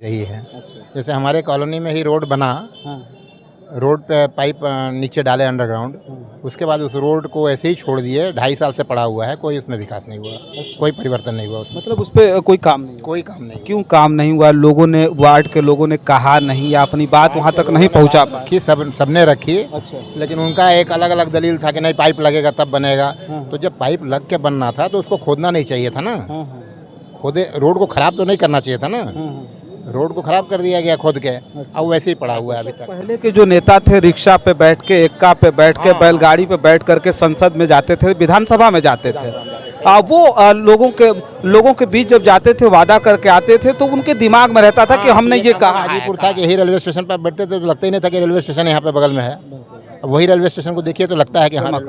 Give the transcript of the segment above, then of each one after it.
रही है। अच्छा। जैसे हमारे कॉलोनी में ही रोड बना, हाँ। रोड पे पाइप नीचे डाले अंडरग्राउंड, उसके बाद उस रोड को ऐसे ही छोड़ दिए। 2.5 साल से पड़ा हुआ है, कोई उसमें विकास नहीं हुआ, कोई परिवर्तन नहीं हुआ उसमें, मतलब उस पे कोई काम नहीं हुआ? कोई काम नहीं। क्यों काम नहीं हुआ? लोगों ने, वार्ड के लोगों ने कहा नहीं या अपनी बात वहाँ तक नहीं पहुँचा पाए? रखी, सबने रखी, अच्छा। लेकिन उनका एक अलग अलग दलील था कि नहीं पाइप लगेगा तब बनेगा। हाँ। तो जब पाइप लग के बनना था तो उसको खोदना नहीं चाहिए था ना। हाँ हाँ खोदे रोड को खराब तो नहीं करना चाहिए था ना। हाँ। रोड को खराब कर दिया गया खोद के, अब वैसे ही पड़ा हुआ है अभी तक। पहले के जो नेता थे रिक्शा पे बैठ के, एक्का पे बैठ के, बैलगाड़ी पे बैठ करके संसद में जाते थे, विधानसभा में जाते थे। वो लोगों के बीच जब जाते थे, वादा करके आते थे, तो उनके दिमाग में रहता था कि हमने ये कहा है। हाजीपुर था कि यही रेलवे स्टेशन पर बैठते थे तो लगता ही नहीं था कि रेलवे स्टेशन यहाँ पे बगल में है। अब वही रेलवे स्टेशन को देखिए तो लगता है कि हाँ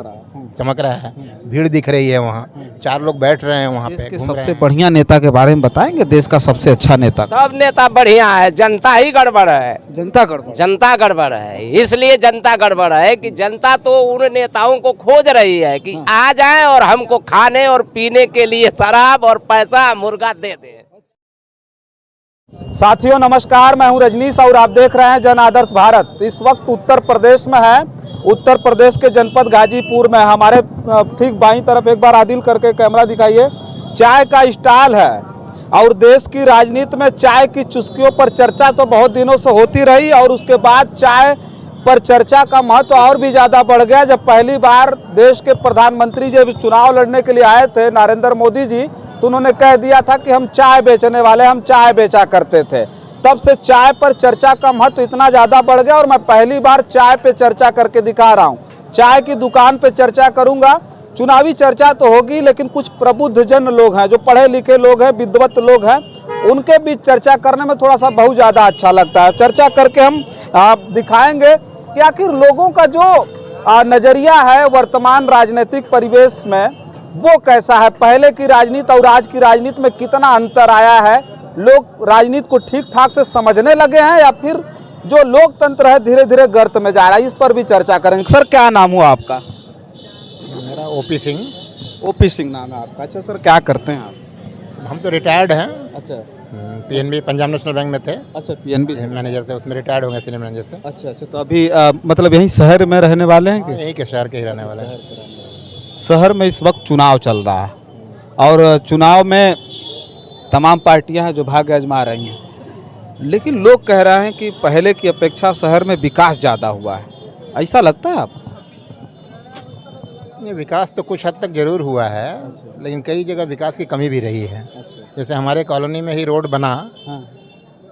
चमक रहा है, भीड़ दिख रही है वहाँ, 4 लोग बैठ रहे हैं वहाँ देश पे, के घूम रहे सबसे हैं। बढ़िया नेता के बारे में बताएंगे, देश का सबसे अच्छा नेता? सब नेता बढ़िया है, जनता ही गड़बड़ है। जनता गड़बड़। जनता गड़बड़ है, इसलिए जनता गड़बड़ है कि जनता तो उन नेताओं को खोज रही है कि आ जाएं और हमको खाने और पीने के लिए शराब और पैसा मुर्गा दे दें। साथियों नमस्कार, मैं हूं रजनीश और आप देख रहे हैं जन आदर्श भारत। इस वक्त उत्तर प्रदेश में है, उत्तर प्रदेश के जनपद गाजीपुर में। हमारे ठीक बाईं तरफ एक बार आदिल करके कैमरा दिखाइए, चाय का स्टॉल है। और देश की राजनीति में चाय की चुस्कियों पर चर्चा तो बहुत दिनों से होती रही, और उसके बाद चाय पर चर्चा का महत्व और भी ज़्यादा बढ़ गया। जब पहली बार देश के प्रधानमंत्री जब चुनाव लड़ने के लिए आए थे, नरेंद्र मोदी जी, तो उन्होंने कह दिया था कि हम चाय बेचने वाले, हम चाय बेचा करते थे। तब से चाय पर चर्चा का महत्व इतना ज़्यादा बढ़ गया, और मैं पहली बार चाय पे चर्चा करके दिखा रहा हूँ। चाय की दुकान पे चर्चा करूँगा। चुनावी चर्चा तो होगी, लेकिन कुछ प्रबुद्धजन लोग हैं, जो पढ़े लिखे लोग हैं, विद्वत लोग हैं, उनके बीच चर्चा करने में थोड़ा सा बहुत ज़्यादा अच्छा लगता है। चर्चा करके हम दिखाएंगे कि आखिर लोगों का जो नज़रिया है वर्तमान राजनीतिक परिवेश में, वो कैसा है। पहले की राजनीति और आज की राजनीति में कितना अंतर आया है। लोग राजनीति को ठीक ठाक से समझने लगे हैं, या फिर जो लोकतंत्र है धीरे धीरे गर्त में जा रहा है। इस पर भी चर्चा करेंगे। सर क्या नाम हुआ आपका? मेरा ओपी सिंह। ओपी सिंह नाम है आपका। अच्छा सर, क्या करते हैं आप? हम तो रिटायर्ड हैं। अच्छा। पीएनबी पंजाब नेशनल बैंक में थे। अच्छा, पीएनबी मैनेजर थे, उसमें रिटायर्ड हो गए सीनियर मैनेजर से। अच्छा अच्छा। तो अभी मतलब यहीं शहर में रहने वाले हैं कि? यहीं के शहर के ही रहने वाले हैं। शहर में इस वक्त चुनाव चल रहा है, और चुनाव में तमाम पार्टियां हैं जो भाग्य आजमा रही हैं, लेकिन लोग कह रहे हैं कि पहले की अपेक्षा शहर में विकास ज़्यादा हुआ है। ऐसा लगता है आपको? ये विकास तो कुछ हद तक जरूर हुआ है, लेकिन कई जगह विकास की कमी भी रही है। जैसे हमारे कॉलोनी में ही रोड बना,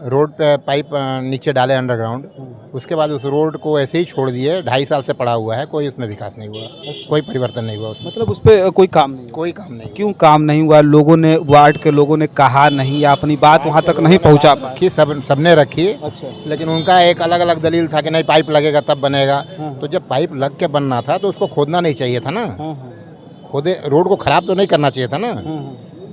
रोड पे पाइप नीचे डाले अंडरग्राउंड, उसके बाद उस रोड को ऐसे ही छोड़ दिए। 2.5 साल से पड़ा हुआ है, कोई उसमें विकास नहीं हुआ, कोई परिवर्तन नहीं हुआ उसमें, मतलब उस पर कोई काम नहीं? कोई काम नहीं। क्यों काम नहीं हुआ? लोगों ने, वार्ड के लोगों ने कहा नहीं या अपनी बात वहाँ तक नहीं पहुँचा पाए? रखी, सबने रखी, अच्छा। लेकिन उनका एक अलग अलग दलील था कि नहीं पाइप लगेगा तब बनेगा। तो जब पाइप लग के बनना था तो उसको खोदना नहीं चाहिए था ना। खोदे रोड को खराब तो नहीं करना चाहिए था ना।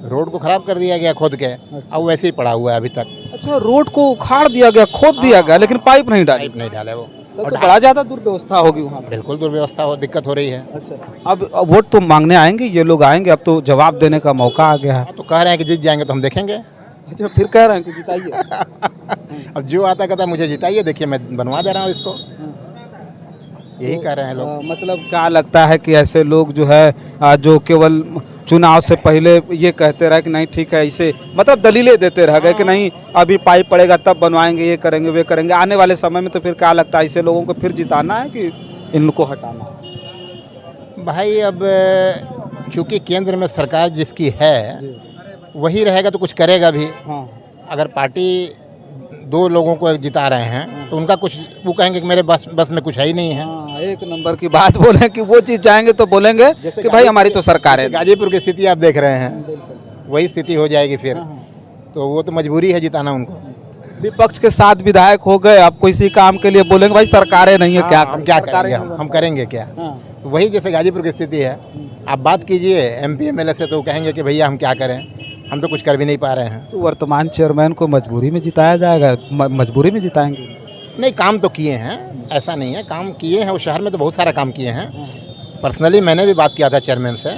रोड को खराब कर दिया गया खोद के, अब वैसे ही पड़ा हुआ है अभी तक। अच्छा, रोड को उखाड़ दिया गया, खोद दिया गया, लेकिन पाइप नहीं डाली? पाइप नहीं डाले वो, तो बड़ा ज़्यादा दुर्व्यवस्था होगी वहाँ पर। बिल्कुल दुर्व्यवस्था हो, दिक्कत हो रही है। अच्छा, अब वोट तो मांगने आएंगे ये लोग, आएंगे, अब तो जवाब देने का मौका आ गया है। तो कह रहे हैं कि जीत जाएंगे तो हम देखेंगे। अच्छा, फिर कह रहे हैं कि जिताइए। अब जो आता कहता मुझे जिताइए, देखिए मैं बनवा दे रहा हूँ इसको, यही कह रहे हैं लोग। मतलब क्या लगता है कि ऐसे लोग जो है जो केवल चुनाव से पहले ये कहते रहे कि नहीं ठीक है, इसे मतलब दलीलें देते रह गए कि नहीं अभी पाइप पड़ेगा तब बनवाएंगे, ये करेंगे वे करेंगे, आने वाले समय में तो फिर क्या लगता है ऐसे लोगों को फिर जिताना है कि इनको हटाना है? भाई अब चूंकि केंद्र में सरकार जिसकी है वही रहेगा तो कुछ करेगा भी। हाँ। अगर पार्टी 2 लोगों को जिता रहे हैं तो उनका कुछ, वो कहेंगे कि मेरे बस में कुछ है ही नहीं है। हाँ, एक नंबर की बात बोले कि वो चीज़ जाएंगे तो बोलेंगे कि भाई हमारी तो सरकार है। गाजीपुर की स्थिति आप देख रहे हैं, वही स्थिति हो जाएगी फिर। तो वो तो मजबूरी है जिताना उनको। विपक्ष के 7 विधायक हो गए, आप किसी काम के लिए बोलेंगे भाई सरकारें नहीं है, क्या हम क्या करेंगे, हम करेंगे क्या। तो वही जैसे गाजीपुर की स्थिति है, आप बात कीजिए MP MLA से तो कहेंगे कि भैया हम क्या करें, हम तो कुछ कर भी नहीं पा रहे हैं। तो वर्तमान चेयरमैन को मजबूरी में जिताया जाएगा? मजबूरी में जिताएंगे? नहीं, काम तो किए हैं, ऐसा नहीं है, काम किए हैं। उस शहर में तो बहुत सारा काम किए हैं। पर्सनली मैंने भी बात किया था चेयरमैन से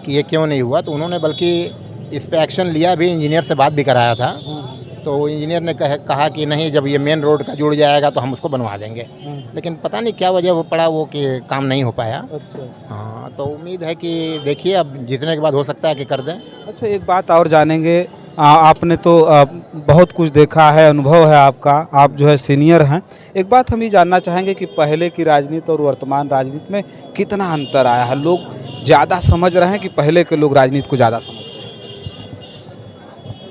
कि ये क्यों नहीं हुआ, तो उन्होंने बल्कि इस पे एक्शन लिया भी, इंजीनियर से बात भी कराया था। तो इंजीनियर ने कहा कि नहीं, जब ये मेन रोड का जुड़ जाएगा तो हम उसको बनवा देंगे। लेकिन पता नहीं क्या वजह वो पड़ा, वो कि काम नहीं हो पाया। अच्छा। हाँ, तो उम्मीद है कि देखिए अब जीतने के बाद हो सकता है कि कर दें। अच्छा, एक बात और जानेंगे, आपने तो बहुत कुछ देखा है, अनुभव है आपका, आप जो है सीनियर हैं। एक बात हम ये जानना चाहेंगे कि पहले की राजनीति और वर्तमान राजनीति में कितना अंतर आया है? लोग ज़्यादा समझ रहे हैं कि पहले के लोग राजनीति को ज़्यादा समझ रहे हैं?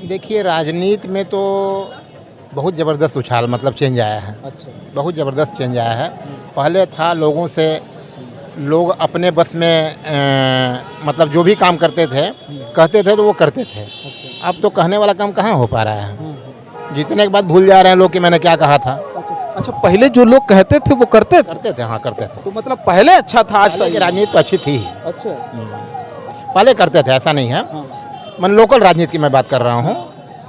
देखिए, राजनीति में तो बहुत ज़बरदस्त उछाल मतलब चेंज आया है। अच्छा। बहुत ज़बरदस्त चेंज आया है। पहले था लोगों से, लोग अपने बस में मतलब जो भी काम करते थे, कहते थे तो वो करते थे। अब तो कहने वाला काम कहाँ हो पा रहा है। जीतने के बाद भूल जा रहे हैं लोग कि मैंने क्या कहा था। अच्छा, पहले जो लोग कहते थे वो करते थे? करते थे, हाँ करते थे। तो मतलब पहले अच्छा था, आज पहले की राजनीति तो अच्छी थी। अच्छा। पहले करते थे, ऐसा नहीं है। हाँ। मैं लोकल राजनीति की मैं बात कर रहा हूँ,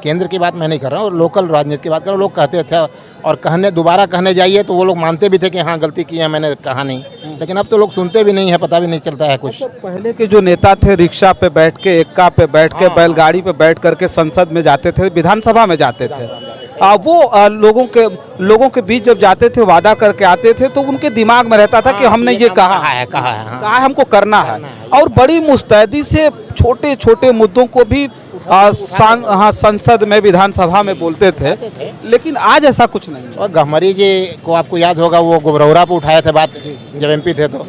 केंद्र की बात मैं नहीं कर रहा हूँ, और लोकल राजनीति की बात कर रहा हूँ। लोग कहते थे, और दोबारा कहने जाइए तो वो लोग मानते भी थे कि हाँ गलती की है, मैंने कहा नहीं। लेकिन अब तो लोग सुनते भी नहीं है, पता भी नहीं चलता है कुछ। पहले के जो नेता थे, रिक्शा पे बैठ के, एक्का पे बैठ के, बैलगाड़ी पे बैठ करके संसद में जाते थे, विधानसभा में जाते थे। वो लोगों के बीच जब जाते थे, वादा करके आते थे, तो उनके दिमाग में रहता था कि हमने ये कहा है, कहा है, हमको करना है। और बड़ी मुस्तैदी से छोटे छोटे मुद्दों को भी संसद में, विधानसभा में बोलते थे। लेकिन आज ऐसा कुछ नहीं है। और गहमरी जी को आपको याद होगा, वो गबरौरा पे उठाए थे बात, जब एमपी थे तो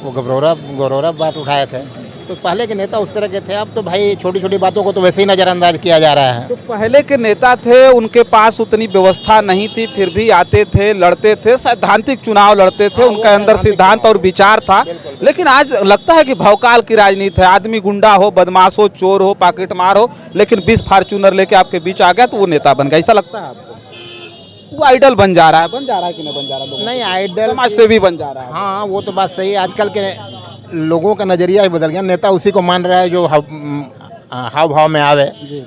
वो गबरौरा बात उठाए थे। तो पहले के नेता उस तरह के थे। अब तो भाई छोटी छोटी बातों को तो वैसे ही नज़रअंदाज किया जा रहा है। तो पहले के नेता थे, उनके पास उतनी व्यवस्था नहीं थी, फिर भी आते थे, लड़ते थे, सैद्धांतिक चुनाव लड़ते थे, उनका अंदर सिद्धांत और विचार था। लेकिन आज लगता है कि भौकाल की राजनीति है, आदमी गुंडा हो, बदमाश हो, चोर हो, पॉकेट मार हो, लेकिन 20 फार्चूनर लेके आपके बीच आ गया तो वो नेता बन गया। ऐसा लगता है आपको? वो आइडल बन जा रहा है कि नहीं बन जा रहा? नहीं, आइडल समाज से भी बन जा रहा है। हाँ, वो तो बात सही है। आजकल के लोगों का नज़रिया ही बदल गया। नेता उसी को मान रहा है जो हाव भाव में आवे।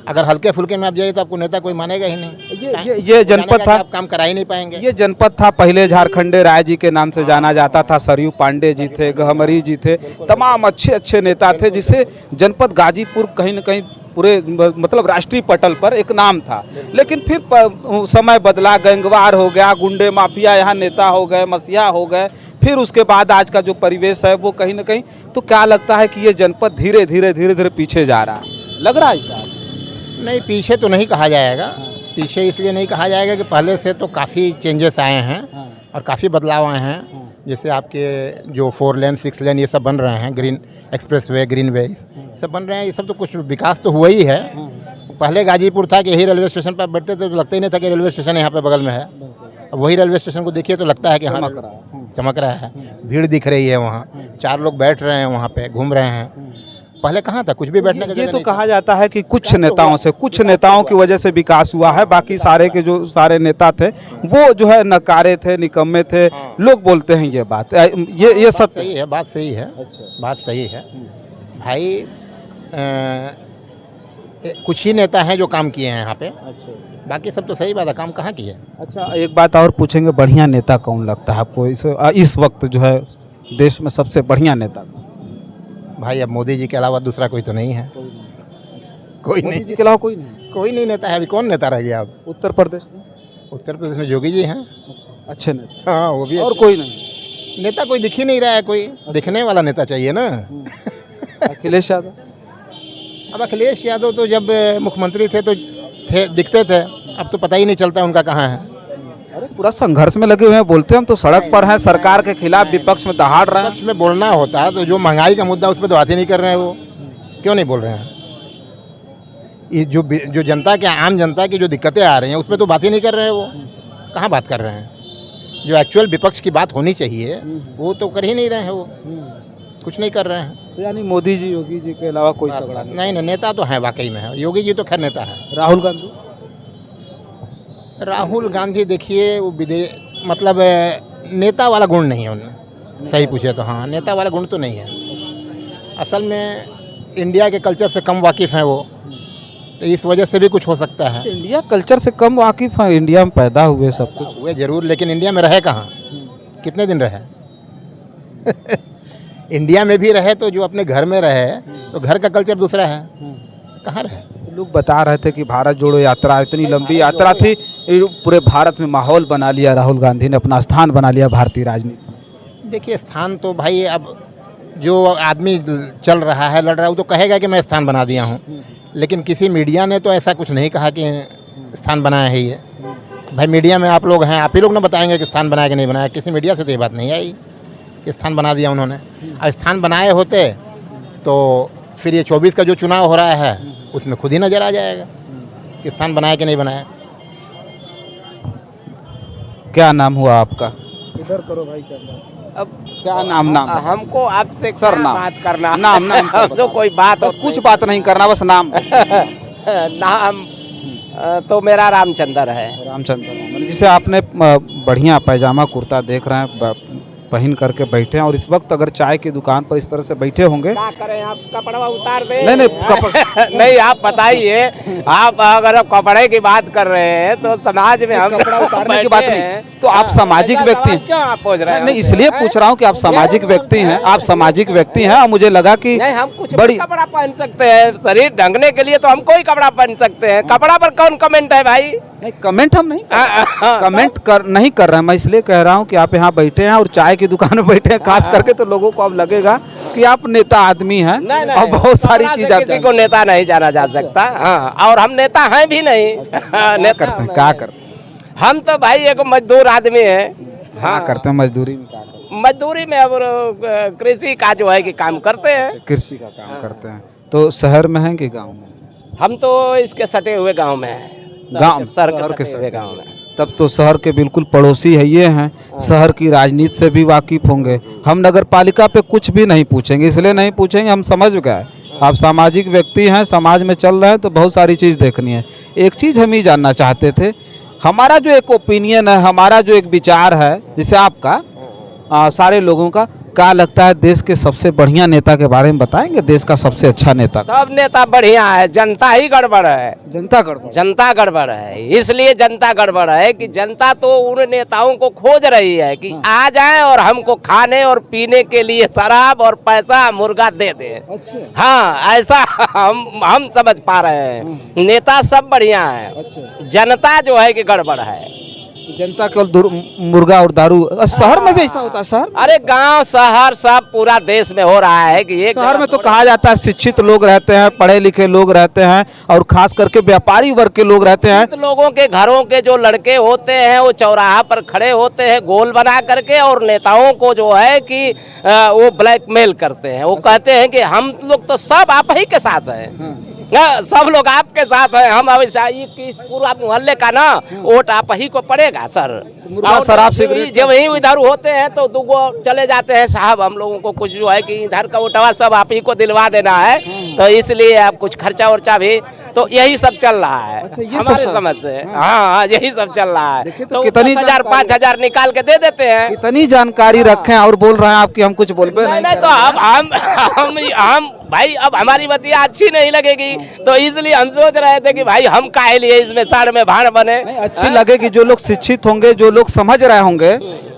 अगर हल्के फुल्के में आप जाइए तो आपको नेता कोई मानेगा ही नहीं। ये जनपद था, आप काम करा ही नहीं पाएंगे। ये जनपद था, पहले झारखंडे राय जी के नाम से जाना जाता था। सरयू पांडे जी थे, गहमरी जी थे, तमाम अच्छे अच्छे नेता थे, जिसे जनपद गाजीपुर कहीं न कहीं पूरे मतलब राष्ट्रीय पटल पर एक नाम था। लेकिन फिर समय बदला, गैंगवार हो गया, गुंडे माफिया यहाँ नेता हो गए, मसीहा हो गए। फिर उसके बाद आज का जो परिवेश है वो कहीं ना कहीं, तो क्या लगता है कि ये जनपद धीरे धीरे पीछे जा रहा है? लग रहा है साहब? नहीं, पीछे तो नहीं कहा जाएगा। पीछे इसलिए नहीं कहा जाएगा कि पहले से तो काफ़ी चेंजेस आए हैं और काफ़ी बदलाव आए हैं। जैसे आपके जो 4 लेन 6 लेन ये सब बन रहे हैं, ग्रीन एक्सप्रेसवे, ग्रीन वे सब बन रहे हैं। ये सब तो कुछ विकास तो हुआ ही है। पहले गाजीपुर था कि यही रेलवे स्टेशन पर बैठते थे तो लगता ही नहीं था कि रेलवे स्टेशन यहाँ पे बगल में है। अब वही रेलवे स्टेशन को देखिए तो लगता है कि हाँ चमक रहा है, भीड़ दिख रही है वहाँ, 4 लोग बैठ रहे हैं वहाँ पे, घूम रहे हैं। पहले कहाँ था, कुछ भी बैठने का ये तो कहा जाता है कि कुछ नेताओं की वजह से विकास हुआ है, बाकी सारे के जो सारे नेता थे वो जो है नकारे थे, निकम्मे थे। लोग बोलते हैं ये बात, ये सत्य सही है, बात सही है। बात सही है भाई। कुछ ही नेता हैं जो काम किए हैं यहाँ पे, बाकी सब तो सही बात है, काम कहाँ किए। अच्छा, एक बात और पूछेंगे, बढ़िया नेता कौन लगता है आपको इस वक्त जो है देश में सबसे बढ़िया नेता? भाई अब मोदी जी के अलावा दूसरा कोई तो नहीं है। कोई नहीं, मोदी जी के अलावा कोई नहीं नेता है। अभी कौन नेता रह गया अब उत्तर प्रदेश में? उत्तर प्रदेश में योगी जी हैं। अच्छे नेता? हाँ, वो भी। और कोई नहीं नेता कोई दिख ही नहीं रहा है। कोई दिखने वाला नेता चाहिए ना। अखिलेश यादव? अब अखिलेश यादव तो जब मुख्यमंत्री थे तो दिखते थे, अब तो पता ही नहीं चलता उनका कहाँ है। अरे पूरा संघर्ष में लगे हुए हैं, बोलते हैं हम तो सड़क पर हैं, सरकार के खिलाफ विपक्ष में दहाड़ रहे हैं। विपक्ष में बोलना होता है तो जो महंगाई का मुद्दा उस पर तो बात ही नहीं कर रहे हैं। वो क्यों नहीं बोल रहे हैं? ये जो जनता के, आम जनता की जो दिक्कतें आ रही हैं उस पर तो बात ही नहीं कर रहे हैं। वो कहाँ बात कर रहे हैं? जो एक्चुअल विपक्ष की बात होनी चाहिए वो तो कर ही नहीं रहे हैं। वो कुछ नहीं कर रहे हैं। तो यानी मोदी जी, योगी जी के अलावा कोई तगड़ा नहीं, नेता तो है, वाकई में है। योगी जी तो खैर नेता है। राहुल गांधी देखिए, वो मतलब नेता वाला गुण नहीं है उनमें। सही पूछे तो हाँ, नेता वाला गुण तो नहीं है। असल में इंडिया के कल्चर से कम वाकिफ़ हैं वो, तो इस वजह से भी कुछ हो सकता है। इंडिया कल्चर से कम वाकिफ़ हैं? इंडिया में पैदा हुए, सब कुछ हुए जरूर, लेकिन इंडिया में रहे कहाँ? कितने दिन रहे? इंडिया में भी रहे तो जो अपने घर में रहे तो घर का कल्चर दूसरा है, कहाँ रहे? लोग बता रहे थे कि भारत जोड़ो यात्रा इतनी लंबी यात्रा थी, ये पूरे भारत में माहौल बना लिया, राहुल गांधी ने अपना स्थान बना लिया भारतीय राजनीति में। देखिए स्थान तो भाई अब जो आदमी चल रहा है, लड़ रहा है, वो तो कहेगा कि मैं स्थान बना दिया हूँ, लेकिन किसी मीडिया ने तो ऐसा कुछ नहीं कहा कि स्थान बनाया है ये। भाई मीडिया में आप लोग हैं, आप ही लोग ना बताएंगे कि स्थान बनाया कि नहीं बनाया। किसी मीडिया से तो ये बात नहीं आई कि स्थान बना दिया उन्होंने। और स्थान बनाए होते तो फिर ये 24 का जो चुनाव हो रहा है उसमें खुद ही नज़र आ जाएगा कि स्थान बनाया कि नहीं बनाया। क्या नाम हुआ आपका? इधर करो भाई। अब क्या नाम हमको आपसे सर क्या नाम बात करना, नाम सर जो कोई बात बस कुछ बात नहीं करना, बस नाम। नाम तो मेरा रामचंद्र है। रामचंद्र, जिसे आपने बढ़िया पैजामा कुर्ता देख रहे हैं पहन करके बैठे हैं, और इस वक्त अगर चाय की दुकान पर इस तरह से बैठे होंगे। क्या करें, आप कपड़ा उतार दें? नहीं कपड़ा नहीं, आप बताइए। आप अगर कपड़े की बात कर रहे हैं तो समाज में हम कपड़ा उतारने की बात नहीं, तो आप सामाजिक व्यक्ति हैं। क्यों आप पूछ रहे हैं? नहीं, इसलिए पूछ रहा हूँ कि आप सामाजिक व्यक्ति हैं, आप सामाजिक व्यक्ति हैं, और मुझे लगा कि नहीं, हम कुछ बड़ी कपड़ा पहन सकते हैं, शरीर ढंगने के लिए तो हम कोई कपड़ा पहन सकते हैं। कपड़ा पर कौन कमेंट है भाई? नहीं, कमेंट हम नहीं नहीं कर रहे हैं। मैं इसलिए कह रहा हूँ कि आप यहाँ बैठे हैं और चाय की दुकान में बैठे हैं, खास करके तो लोगों को अब लगेगा कि आप नेता आदमी हैं और बहुत सारी चीजें। किसी को नेता नहीं जाना जा सकता। हाँ, और हम नेता हैं भी नहीं। नेता करते हैं, क्या करते हैं? हम तो भाई एक मजदूर आदमी हैं। हाँ, करते हैं मजदूरी में। क्या करते मजदूरी में अब कृषि का जो है कि काम करते हैं। हैं? कृषि का काम करते हैं। तो शहर में हैं कि गाँव में? हम तो इसके सटे हुए गांव में हैं। गांव शहर के सटे हुए गांव में। तब तो शहर के बिल्कुल पड़ोसी है ये हैं, शहर की राजनीति से भी वाकिफ होंगे। हम नगर पालिका पे कुछ भी नहीं पूछेंगे, इसलिए नहीं पूछेंगे, हम समझ गए आप सामाजिक व्यक्ति हैं, समाज में चल रहे हैं तो बहुत सारी चीज़ देखनी है। एक चीज़ हम ही जानना चाहते थे, हमारा जो एक ओपिनियन है, हमारा जो एक विचार है, जैसे आपका सारे लोगों का, क्या लगता है देश के सबसे बढ़िया नेता के बारे में बताएंगे? देश का सबसे अच्छा नेता? सब नेता बढ़िया है, जनता ही गड़बड़ है। जनता गड़बड़? जनता गड़बड़ है, इसलिए जनता गड़बड़ है कि जनता तो उन नेताओं को खोज रही है कि आ जाएं और हमको खाने और पीने के लिए शराब और पैसा मुर्गा दे दे। अच्छा। हाँ, ऐसा हम समझ पा रहे हैं। नेता सब बढ़िया है। अच्छा। जनता जो है कि गड़बड़ है। जनता केवल मुर्गा और दारू। शहर में भी ऐसा होता है? शहर, अरे गांव शहर सब पूरा देश में हो रहा है कि एक शहर में तो कहा जाता है शिक्षित लोग रहते हैं, पढ़े लिखे लोग रहते हैं, और खास करके व्यापारी वर्ग के लोग रहते हैं। लोगों के घरों के जो लड़के होते हैं वो चौराहा पर खड़े होते हैं गोल बना करके, और नेताओं को जो है कि वो ब्लैकमेल करते हैं। वो कहते हैं कि हम लोग तो सब आप ही के साथ हैं। सब लोग आपके साथ हैं। हम पूरा मोहल्ले का ना वोट आप ही को पड़ेगा सर। शराब सिगरेट जब ही इधर होते हैं तो दुगो चले जाते हैं, साहब हम लोगों को कुछ जो है कि इधर का वोटवा सब आप ही को दिलवा देना है, तो इसलिए आप कुछ खर्चा वर्चा भी, तो यही सब चल रहा है। अच्छा, ये हमारे सब समझ से। हाँ, यही सब चल रहा है। तो कितनी 1000-5000 निकाल के दे देते हैं। इतनी जानकारी रखें और बोल रहे हैं आप कि हम कुछ बोल पे नहीं, तो अब हम भाई, अब हमारी बतिया अच्छी नहीं लगेगी, तो इसलिए हम सोच रहे थे कि भाई हम काहे लिए इसमें साड़ में भाड़ बने। अच्छी लगेगी, जो लोग शिक्षित होंगे, जो लोग समझ रहे होंगे,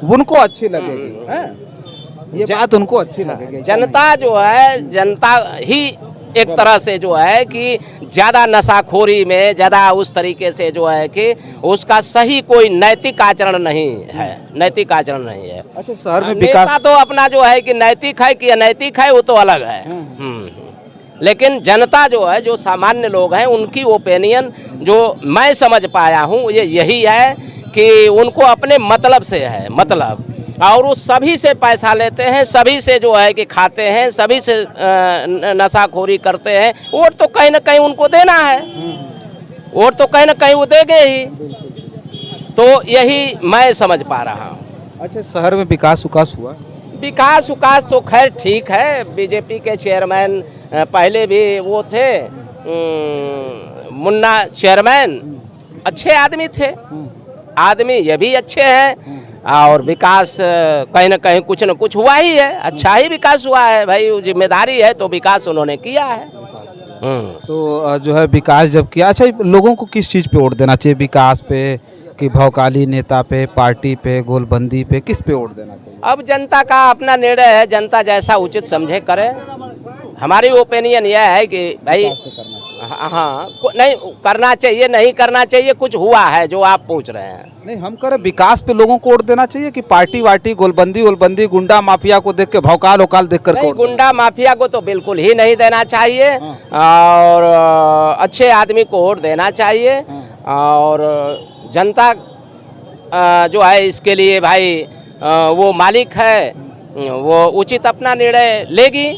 उनको अच्छी लगेगी। ये बात उनको अच्छी लगेगी। जनता जो है, जनता ही एक तरह से जो है कि ज़्यादा नशाखोरी में, ज़्यादा उस तरीके से जो है कि उसका सही कोई नैतिक आचरण नहीं है। नैतिक आचरण नहीं है। अच्छा, शहर में विकास तो अपना जो है कि नैतिक है कि अनैतिक है वो तो अलग है। लेकिन जनता जो है, जो सामान्य लोग हैं, उनकी ओपिनियन जो मैं समझ पाया हूँ ये यही है कि उनको अपने मतलब से है, मतलब, और वो सभी से पैसा लेते हैं, सभी से जो है कि खाते हैं, सभी से नशाखोरी करते हैं। वोट तो कहीं ना कहीं उनको देना है, वोट तो कहीं ना कहीं वो देंगे ही। तो यही मैं समझ पा रहा हूँ। अच्छा, शहर में विकास हुआ? विकास तो खैर ठीक है। बीजेपी के चेयरमैन पहले भी वो थे, मुन्ना चेयरमैन, अच्छे आदमी थे। आदमी ये भी अच्छे हैं, और विकास कहीं ना कहीं कुछ न कुछ हुआ ही है। अच्छा ही विकास हुआ है भाई, जिम्मेदारी है तो विकास उन्होंने किया है। तो जो है विकास जब किया, अच्छा लोगों को किस चीज़ पे वोट देना चाहिए? विकास पे कि भौकाली नेता पे, पार्टी पे, गोलबंदी पे, किस पे वोट देना चाहिए? अब जनता का अपना निर्णय है, जनता जैसा उचित समझे करे। हमारी ओपिनियन यह है कि भाई हाँ नहीं करना चाहिए, नहीं करना चाहिए, कुछ हुआ है जो आप पूछ रहे हैं। नहीं, हम कह रहे विकास पे लोगों को वोट देना चाहिए कि पार्टी वार्टी गोलबंदी गुंडा माफिया को देख के भौकाल औकाल देख कर नहीं, गुंडा माफिया को तो बिल्कुल ही नहीं देना चाहिए और अच्छे आदमी को वोट देना चाहिए और जनता जो है इसके लिए भाई वो मालिक है, वो उचित अपना निर्णय लेगी।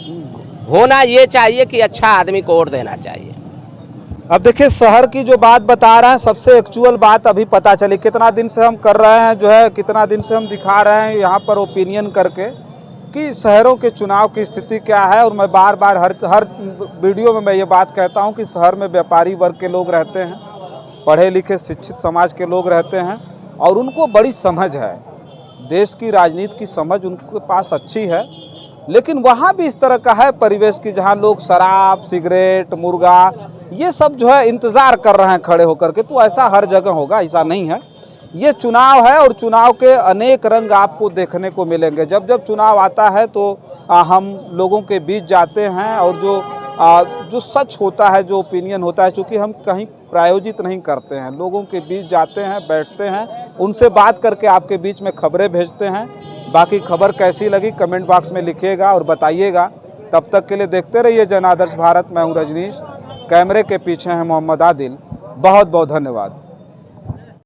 होना ये चाहिए कि अच्छा आदमी को वोट देना चाहिए। अब देखिए शहर की जो बात बता रहे हैं, सबसे एक्चुअल बात अभी पता चली। कितना दिन से हम कर रहे हैं जो है, कितना दिन से हम दिखा रहे हैं यहाँ पर ओपिनियन करके कि शहरों के चुनाव की स्थिति क्या है। और मैं बार बार हर वीडियो में मैं ये बात कहता हूँ कि शहर में व्यापारी वर्ग के लोग रहते हैं, पढ़े लिखे शिक्षित समाज के लोग रहते हैं और उनको बड़ी समझ है, देश की राजनीति की समझ उनके पास अच्छी है। लेकिन वहाँ भी इस तरह का है परिवेश की जहाँ लोग शराब, सिगरेट, मुर्गा ये सब जो है इंतज़ार कर रहे हैं खड़े होकर के। तो ऐसा हर जगह होगा, ऐसा नहीं है। ये चुनाव है और चुनाव के अनेक रंग आपको देखने को मिलेंगे। जब जब चुनाव आता है तो हम लोगों के बीच जाते हैं और जो सच होता है, जो ओपिनियन होता है, चूँकि हम कहीं प्रायोजित नहीं करते हैं, लोगों के बीच जाते हैं, बैठते हैं, उनसे बात करके आपके बीच में खबरें भेजते हैं। बाकी खबर कैसी लगी कमेंट बॉक्स में लिखिएगा और बताइएगा। तब तक के लिए देखते रहिए जन आदर्श भारत। मैं हूँ रजनीश, कैमरे के पीछे हैं मोहम्मद आदिल। बहुत बहुत धन्यवाद।